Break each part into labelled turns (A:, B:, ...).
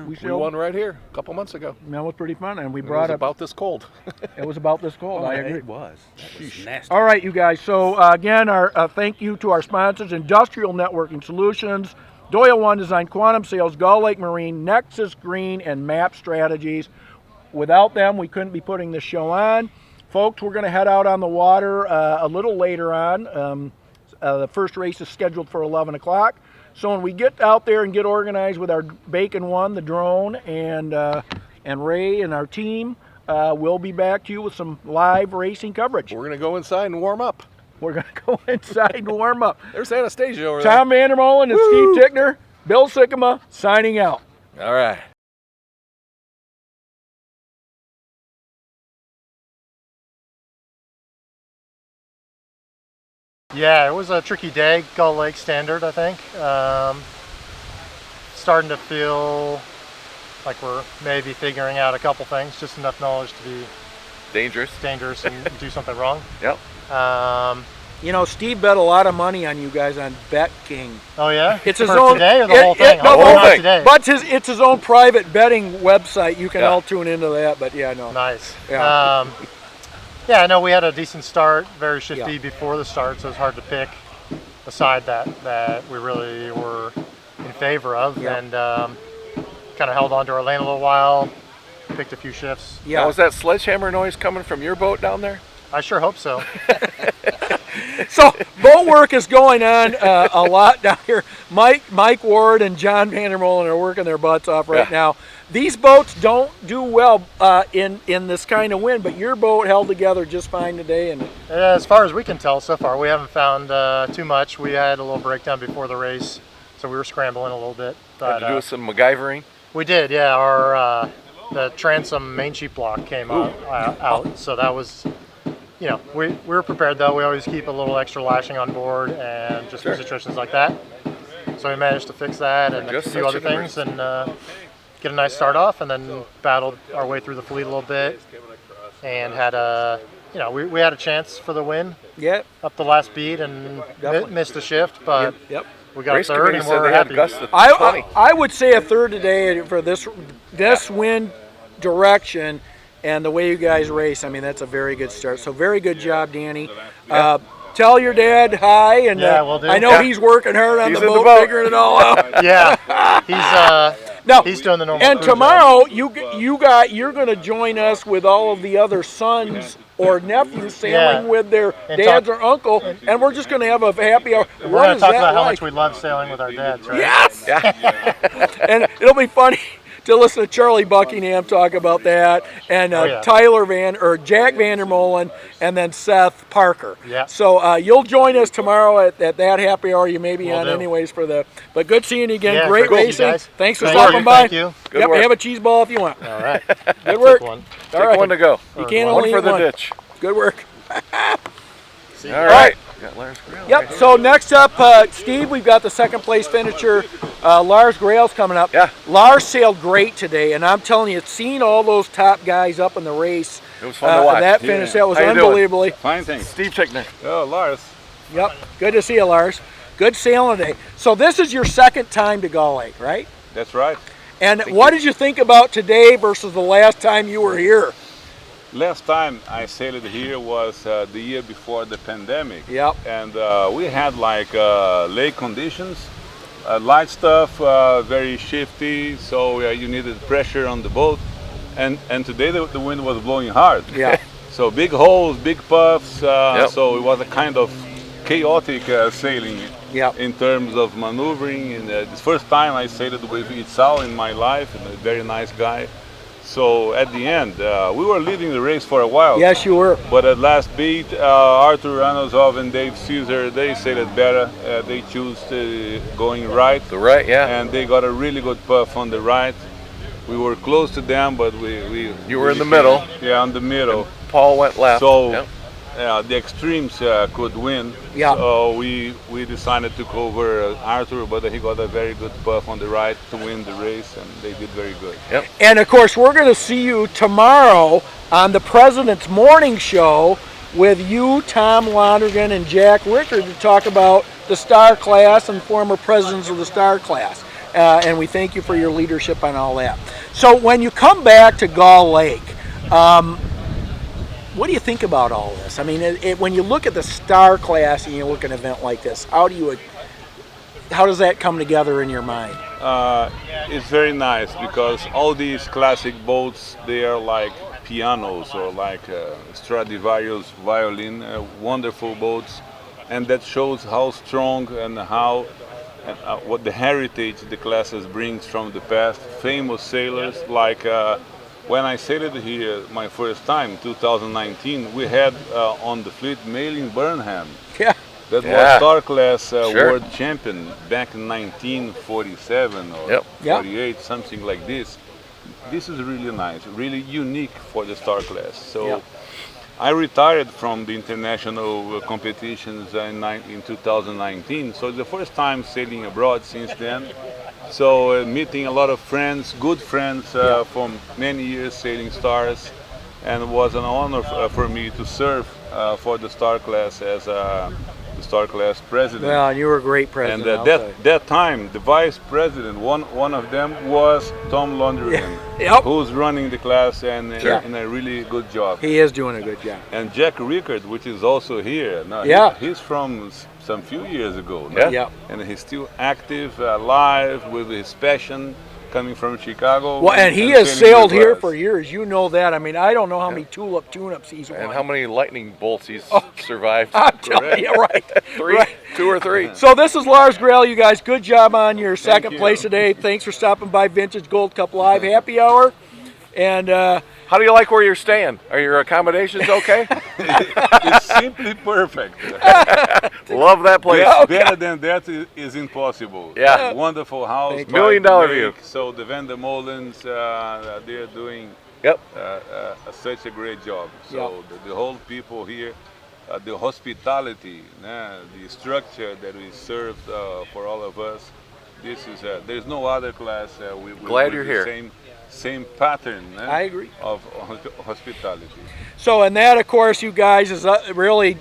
A: We won right here a couple months ago.
B: That was pretty fun, and we
A: It
B: brought
A: was
B: up.
A: about this cold.
B: It was about this cold. I agree.
C: It was. That was nasty.
B: All right, you guys. So again, our thank you to our sponsors: Industrial Networking Solutions, Doyle One Design, Quantum Sales, Gull Lake Marine, Nexus Green, and Map Strategies. Without them, we couldn't be putting this show on. Folks, we're going to head out on the water a little later on. The first race is scheduled for 11 o'clock. So when we get out there and get organized with our Bacon One, the drone, and Ray and our team, we'll be back to you with some live racing coverage.
A: We're going to go inside and warm up.
B: We're going to go inside and warm up.
A: There's Anastasia over there.
B: Tom Vandermolen and
A: Woo!
B: Steve Tickner, Bill Sikkema signing out.
A: All right.
D: Yeah, it was a tricky day, Gull Lake Standard, I think. Starting to feel like we're maybe figuring out a couple things, just enough knowledge to be
A: Dangerous.
D: and do something wrong.
A: Yep.
B: You know, Steve bet a lot of money on you guys on Bet King.
D: Oh yeah?
B: It's his
D: For
B: own
D: today or the whole thing?
B: no,
D: Oh,
A: whole
D: not
A: thing.
D: today.
B: But it's his own private betting website. You can
A: Yeah.
B: all tune into that. But yeah, no.
D: Nice.
B: Yeah.
D: Yeah, I know we had a decent start, very shifty
B: Yeah.
D: before the start, so it's hard to pick a side that we really were in favor of,
B: Yeah.
D: and kind of held on to our lane a little while, picked a few shifts.
A: Now,
B: Yeah.
A: was that sledgehammer noise coming from your boat down there?
D: I sure hope so.
B: So boat work is going on a lot down here. Mike Ward and John Vandermolen are working their butts off right
A: Yeah.
B: now. These boats don't do well in this kind of wind, but your boat held together just fine today. And
D: As far as we can tell so far, we haven't found too much. We had a little breakdown before the race, so we were scrambling a little bit.
A: Had
D: But
A: to do with some MacGyvering?
D: we did, yeah. Our the transom main sheet block came out, so that was, you know, we were prepared though. We always keep a little extra lashing on board, and just for situations like that. So we managed to fix that and
A: Just
D: a few
A: such
D: other
A: an
D: things, and get a nice start off, and then battled our way through the fleet a little bit, and had a, you know, we had a chance for the win
B: yeah,
D: up the last beat, and
B: Definitely.
D: missed a shift, but
B: yep.
D: we got
A: Race
D: third,
A: committee
D: and
A: said
D: we're
A: they had
D: happy.
A: gusts of 20.
B: I would say a third today for this wind direction and the way you guys race. I mean, that's a very good start. So very good job, Danny. Tell your dad hi, and
D: Yeah, will do.
B: I know
A: Yeah.
B: he's working hard on
A: He's
B: the
A: in the
B: boat,
A: boat.
B: figuring it all out.
D: Yeah,
B: No,
D: he's doing the normal.
B: and
D: crew job.
B: tomorrow you're going to join us with all of the other sons or nephews sailing
D: Yeah.
B: with their
D: And
B: dads
D: talk-
B: or uncle, and we're just going to have a happy hour.
D: We're
B: What
D: going
B: is
D: to talk
B: that
D: about how
B: like?
D: much we love sailing with our dads, right?
B: Yes.
A: Yeah.
B: And it'll be funny to listen to Charlie Buckingham talk about that, and
D: yeah.
B: Jack Vandermolen, and then Seth Parker.
D: Yeah.
B: So you'll join us tomorrow at that happy hour. You may be
D: Will
B: on
D: do.
B: anyways for the. But good seeing you again.
D: Yeah,
B: Great
D: good to see you
B: racing.
D: guys.
B: Thanks for
D: Thank
B: stopping
D: you,
B: by.
D: thank you.
A: Good
B: Yep.
A: work.
B: Have a cheese ball if you want.
D: All right.
B: Good work.
D: Take one.
B: All
A: Take
B: right.
A: one to go.
B: You can't
D: One
B: only
A: One
B: eat
A: for the
B: one.
A: ditch.
B: Good work.
A: All right. Got Lars Grill.
B: Yep. So next up, Steve, we've got the second place finisher, Lars Grail's coming up.
A: Yeah.
B: Lars sailed great today, and I'm telling you, seeing all those top guys up in the race,
A: It was fun to watch.
B: that finish, that was
A: How you doing?
B: unbelievably.
C: Fine, thanks.
A: Steve Tickner.
C: Oh, Lars.
B: Yep. Good to see you, Lars. Good sailing today. So this is your second time to Gull Lake, right?
C: That's right.
B: And what did you think about today versus the last time you were here?
C: Last time I sailed here was the year before the pandemic.
B: Yep.
C: And we had like lake conditions, light stuff, very shifty, so you needed pressure on the boat. And today the wind was blowing hard.
B: Yeah.
C: So big holes, big puffs,
A: Yep.
C: so it was a kind of chaotic sailing
B: Yep.
C: in terms of maneuvering. And the first time I sailed with Itzal in my life, and a very nice guy. So at the end, we were leading the race for a while.
B: Yes, you were.
C: But at last beat, Arthur Ranozov and Dave Caesar, they sailed better. They chose going right,
A: The right, yeah.
C: and they got a really good puff on the right. We were close to them, but we
A: You were in the middle.
C: Yeah, in the middle.
A: Paul went left.
C: So
A: Yep.
C: the extremes could win.
B: Yeah.
C: So we decided to cover Arthur, but he got a very good puff on the right to win the race, and they did very good.
A: Yep.
B: And of course, we're going to see you tomorrow on the President's Morning Show with you, Tom Lonergan, and Jack Rickard to talk about the Star Class and former presidents of the Star Class. and we thank you for your leadership on all that. So when you come back to Gull Lake, what do you think about all this? I mean, when you look at the Star Class and you look at an event like this, how does that come together in your mind?
C: It's very nice because all these classic boats, they are like pianos or like Stradivarius violin, wonderful boats, and that shows how strong and how what the heritage the classes brings from the past. Famous sailors like when I sailed here my first time, 2019, we had on the fleet Malin Burnham.
B: Yeah.
C: That was Star Class world champion back in 1947 or 48, something like this. This is really nice, really unique for the Star Class. So I retired from the international competitions in 2019. So the first time sailing abroad since then. So meeting a lot of friends, good friends from many years sailing stars, and it was an honor for me to serve for the Star Class as the Star Class president.
B: Well, you were a great president.
C: And that time, the vice president, one of them was Tom Lundgren, who's running the class and in a really good job.
B: He is doing a good job.
C: And Jack Rickard, which is also here. Now, he's from some few years ago. And he's still active, alive, with his passion, coming from Chicago.
B: Well, and he has sailed here for years. You know that. I mean, I don't know how many tulip tune-ups he's won.
A: And how many lightning bolts he's survived.
B: I'm telling you, right.
A: Two or three.
B: So this is Lars Grail, you guys. Good job on your second place today. Thanks for stopping by Vintage Gold Cup Live Happy Hour. And
A: how do you like where you're staying? Are your accommodations okay?
C: It's simply perfect.
A: Love that place.
C: Better than that is impossible.
A: Yeah.
C: Wonderful house.
A: $1 million view.
C: So the Van der Molens, they're doing such a great job. So the whole people here, the hospitality, the structure that we served for all of us, this is there's no other class.
A: Glad you're here.
C: Same pattern.
B: I agree.
C: Of hospitality.
B: So, and that, of course, you guys, is really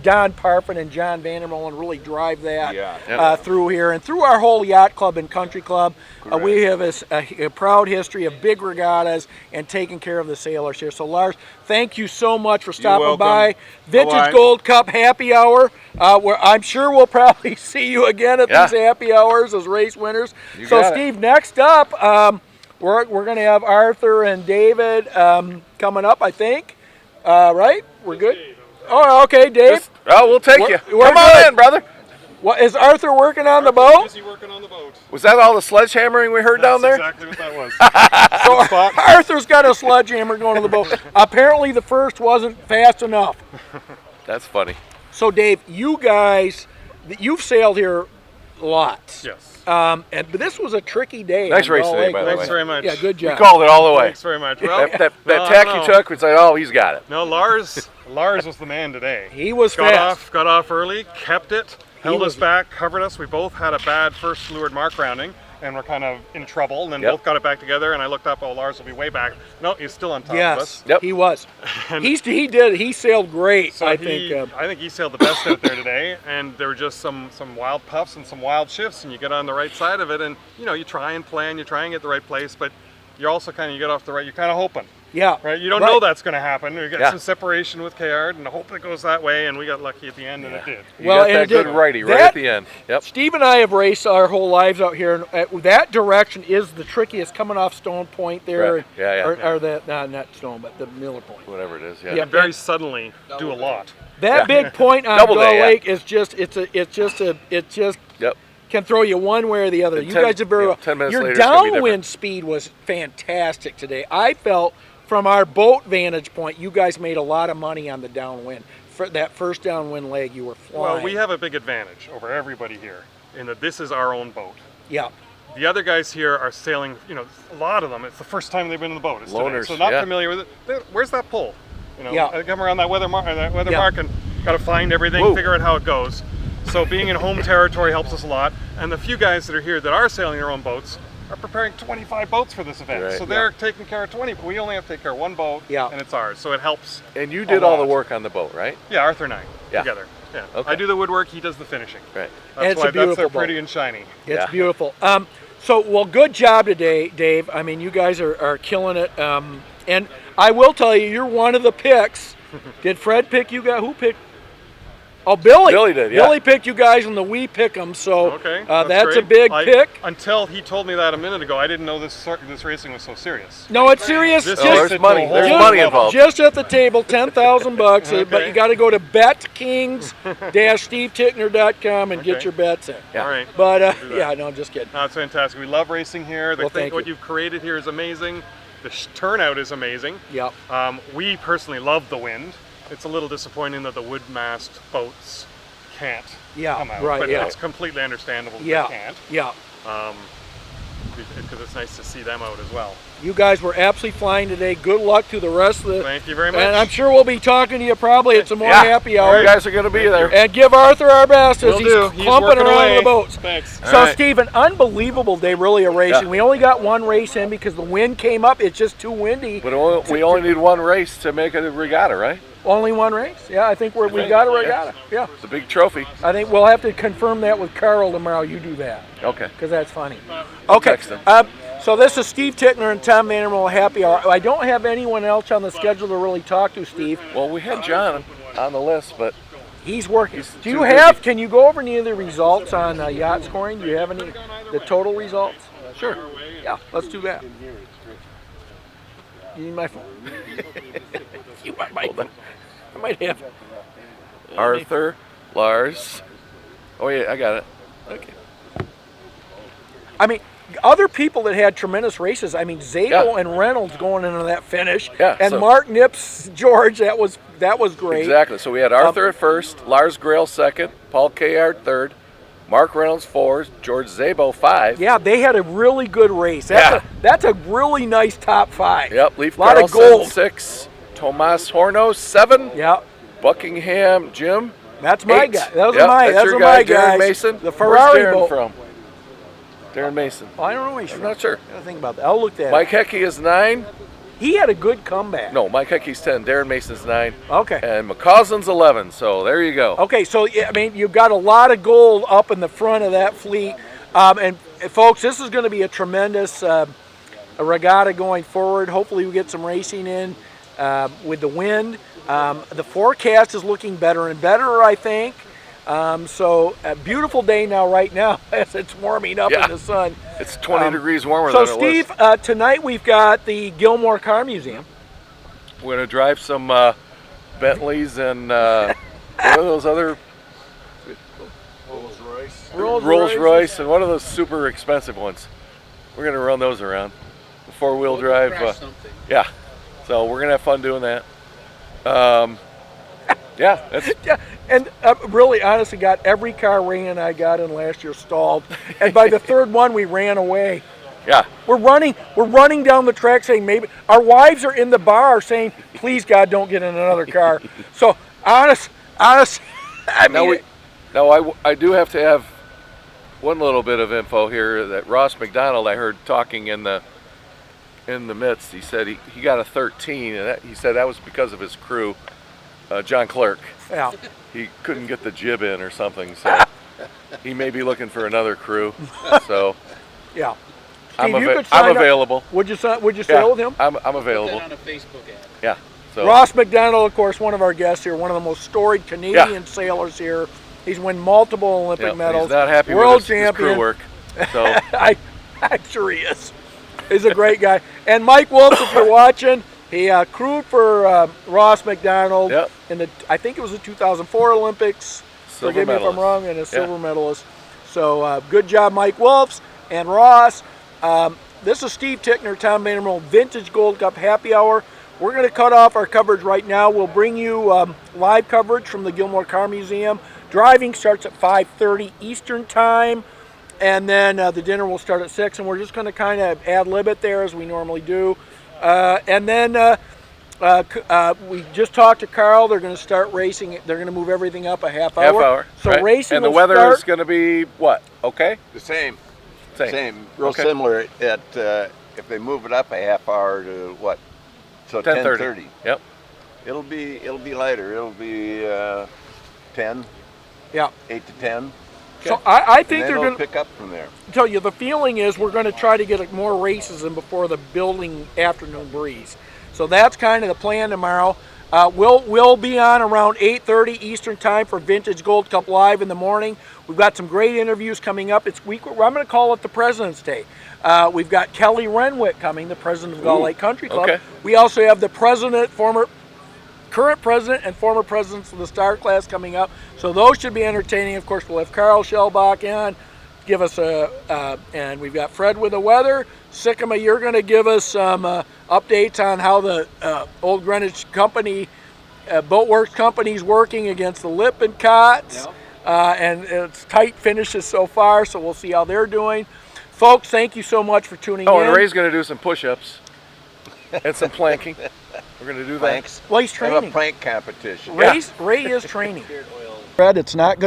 B: Don Parfin and John Vandermolen really drive that through here. And through our whole yacht club and country club, we have a proud history of big regattas and taking care of the sailors here. So, Lars, thank you so much for stopping by. Vintage Gold Cup Happy Hour. Where I'm sure we'll probably see you again at these happy hours as race winners. So, Steve, next up, we're going to have Arthur and David coming up, I think. Right? We're good? Oh, okay, Dave.
A: We'll take you.
B: Come
A: on in, brother.
B: What, is Arthur working on the boat?
E: Busy working on the boat.
A: Was that all the sledgehammering we heard down there?
E: That's exactly what that was.
B: So Arthur's got a sledgehammer going to the boat. Apparently the first wasn't fast enough.
A: That's funny.
B: So, Dave, you guys, you've sailed here lots.
E: Yes.
B: But this was a tricky day.
A: Nice race today, by the way.
E: Thanks very much.
B: Yeah, good job.
A: We called it all the way.
E: Thanks very much. Well,
A: that tack you took, we said, oh, he's got it.
E: No, Lars was the man today.
B: He was fast.
E: Got off early, kept it, held us back, covered us. We both had a bad first leeward mark rounding, and we're kind of in trouble, and then both got it back together, and I looked up, Lars will be way back. No, he's still on top of us.
B: Yes, he was. He sailed great,
E: so
B: I think.
E: I think he sailed the best out there today, and there were just some wild puffs and some wild shifts, and you get on the right side of it, and you try and plan, you try and get the right place, but you're also you get off the right, you're kind of hoping.
B: Yeah.
E: Right? You don't know that's going to happen. We got some separation with Kayard and hope it goes that way, and we got lucky at the end, and it did.
A: You got that good righty right at the end. Yep.
B: Steve and I have raced our whole lives out here, and that direction is the trickiest, coming off Stone Point there.
A: Right. Yeah.
B: Or that, not Stone, but the Miller Point.
A: Whatever it is,
E: You can very suddenly do a lot.
B: That big point on Gull Lake is just, can throw you one way or the other. You guys are very well.
A: 10 minutes
B: Your
A: later,
B: downwind speed was fantastic today. I felt from our boat vantage point, you guys made a lot of money on the downwind. For that first downwind leg, you were flying.
E: Well, we have a big advantage over everybody here in that this is our own boat.
B: Yeah.
E: The other guys here are sailing, a lot of them, it's the first time they've been in the boat. It's
A: Loners,
E: today, so not familiar with it. Where's that pull? I come around that weather mark and got to find everything, figure out how it goes. So being in home territory helps us a lot. And the few guys that are here that are sailing their own boats are preparing 25 boats for this event.
A: Right.
E: So they're taking care of 20, but we only have to take care of one boat, and it's ours. So it helps.
A: And you did all the work on the boat, right?
E: Yeah, Arthur and I together. Yeah.
A: Okay.
E: I do the woodwork, he does the finishing.
A: Right.
E: That's
B: it's a beautiful
E: they're
B: boat.
E: pretty and shiny.
B: It's beautiful. So, well, good job today, Dave. I mean, you guys are killing it. And I will tell you, you're one of the picks. Did Fred pick you guys? Who picked? Oh, Billy.
A: Billy did, yeah.
B: Billy picked you guys in the We Pick 'em, so
E: Okay,
B: that's a
E: great.
B: big pick.
E: Until he told me that a minute ago, I didn't know this racing was so serious.
B: No, it's serious.
E: This
A: Oh,
E: takes
A: there's
E: it to
A: money.
E: a whole
A: There's
E: nother
A: money
E: level.
A: involved.
B: Just at the table, $10,000, but
E: Okay.
B: you got to go to betkings-stevetickner.com and get
E: Okay.
B: your bets in.
E: All right.
B: But
E: do that.
B: yeah, no, I'm just kidding.
E: No, it's fantastic. We love racing here.
B: Well,
E: I think
B: thank
E: what
B: you.
E: you've created here is amazing. The turnout is amazing.
B: Yep.
E: We personally love the wind. It's a little disappointing that the wood-mast boats can't come out.
B: right,
E: But
B: yeah.
E: it's completely understandable that
B: Yeah,
E: they can't.
B: yeah.
E: Because it's nice to see them out as well.
B: You guys were absolutely flying today. Good luck to the rest of the.
E: Thank you very much.
B: And I'm sure we'll be talking to you probably at some more
A: Yeah.
B: happy hour.
A: You guys are going to be there.
B: And give Arthur our best as
E: Will
B: he's
E: do. He's
B: clumping
E: working
B: around
E: away.
B: the boats.
E: Thanks.
B: So,
A: All right.
B: Steve, an unbelievable day really of racing.
A: Yeah.
B: We only got one race in because the wind came up. It's just too windy.
A: But we only need one race to make it a regatta, right?
B: Only one race? Yeah, I think we got a regatta. Yeah.
A: It's a big trophy.
B: I think we'll have to confirm that with Carl tomorrow. You do that
A: Okay.
B: because that's funny. Okay.
A: Text him.
B: So this is Steve Tickner and Tom Vandermill Happy Hour. I don't have anyone else on the schedule to really talk to, Steve.
A: Well, we had John on the list, but
B: He's working.
A: He's
B: Do you
A: too
B: have?
A: busy.
B: Can you go over any of the results on yacht scoring? Do you have any the total results?
A: sure.
B: Yeah, let's do that. You need my phone? You want my phone? I might have.
A: Arthur, Lars. Oh, yeah, I got it. Okay.
B: I mean, other people that had tremendous races. I mean, Zabel and Reynolds going into that finish.
A: Yeah,
B: And
A: so-
B: Mark Nips, George, that was great.
A: Exactly. So we had Arthur at first, Lars Grail second, Paul Kayard third, Mark Reynolds fourth, George Zabo 5.
B: Yeah, they had a really good race. That's a really nice top 5.
A: Yep. Leaf
B: Lot of
A: Carlson
B: gold.
A: 6, Tomas Horno 7,
B: Yeah.
A: Buckingham Jim.
B: That's my
A: 8.
B: guy. Those
A: Yep,
B: are my.
A: that's
B: Those
A: your
B: are
A: guy,
B: my
A: Darren
B: guys.
A: Mason.
B: The Ferrari
A: Where's Darren
B: boat.
A: from? Darren Mason.
B: I don't know. Where he's
A: I'm
B: from.
A: not sure.
B: I gotta think about that. I'll look that.
A: Mike
B: up.
A: Hecky is 9.
B: He had a good comeback.
A: No, Mike Hecky's 10. Darren Mason's 9.
B: Okay.
A: And McCausen's 11. So there you go.
B: Okay, so yeah, I mean, you've got a lot of gold up in the front of that fleet, and folks, this is going to be a tremendous a regatta going forward. Hopefully, we get some racing in with the wind. The forecast is looking better and better, I think. So a beautiful day right now as it's warming up
A: Yeah.
B: in the sun.
A: It's 20 degrees warmer
B: So,
A: than
B: Steve,
A: it was.
B: tonight we've got the Gilmore Car Museum.
A: We're going to drive some Bentleys and what are those other Rolls Royce and one of those super expensive ones. We're going to run those around. The 4-wheel drive. Yeah. So we're going to have fun doing that. Yeah, that's
B: Yeah, and really, honestly, got every car ran I got in last year stalled, and by the third one we ran away.
A: yeah.
B: We're running down the track saying maybe our wives are in the bar saying, "Please God, don't get in another car." So honest, I mean,
A: I do have to have one little bit of info here that Ross McDonald I heard talking in the midst. He said he got a 13, and he said that was because of his crew, John Clerk.
B: yeah.
A: He couldn't get the jib in or something, so he may be looking for another crew. So
B: Yeah.
A: I'm,
B: Steve, you could sign
A: I'm
B: up.
A: available.
B: Would you sail
A: Yeah,
B: with him?
A: I'm available.
F: on a Facebook ad.
A: Yeah. So
B: Ross McDonald, of course, one of our guests here, one of the most storied Canadian sailors here. He's won multiple Olympic
A: yeah,
B: medals.
A: he's not happy
B: world
A: with his
B: champion.
A: crew work. So
B: I'm sure he is. He's a great guy. And Mike Wolf, if you're watching, he crewed for Ross McDonald
A: Yep.
B: in I think it was the 2004 Olympics.
A: Silver
B: Forgive me if I'm
A: medalist.
B: wrong, and a silver medalist. So good job, Mike Wolfs and Ross. This is Steve Tickner, Tom Vandermill, Vintage Gold Cup Happy Hour. We're going to cut off our coverage right now. We'll bring you live coverage from the Gilmore Car Museum. Driving starts at 5:30 Eastern Time, and then the dinner will start at 6, and we're just going to kind of ad-lib it there as we normally do. And then we just talked to Carl. They're going to start racing. They're going to move everything up a half hour.
A: half hour.
B: So
A: right?
B: racing
A: and the
B: will
A: weather
B: start.
A: is going to be what? Okay.
G: The same.
A: Same.
G: Real
A: Okay.
G: similar. At if they move it up a half hour to what? So
A: 10:30. Yep.
G: It'll be lighter. It'll be 10.
B: Yeah.
G: 8 to 10.
A: Okay.
B: So I think
G: And
B: they're
G: then
B: going
G: it'll pick up from there.
B: to tell you the feeling is we're going to try to get more races in before the building afternoon breeze. So that's kind of the plan tomorrow. We'll be on around 8:30 Eastern time for Vintage Gold Cup Live in the morning. We've got some great interviews coming up. I'm going to call it the President's Day. We've got Kelly Renwick coming, the president of Gull Lake Country Club.
A: Okay.
B: We also have the current president and former presidents of the Star Class coming up. So those should be entertaining. Of course, we'll have Carl Shellbach on, give us and we've got Fred with the weather. Sycamore, you're going to give us some updates on how the Old Greenwich Company, Boatworks Company is working against the Lippincotts. And it's tight finishes so far, so we'll see how they're doing. Folks, thank you so much for tuning in.
A: Oh, and Ray's going to do some push-ups and some planking. We're going to do that.
G: Planks.
B: Well, he's
G: Have
B: training.
G: a plank competition.
B: Ray is training. Fred, it's not going to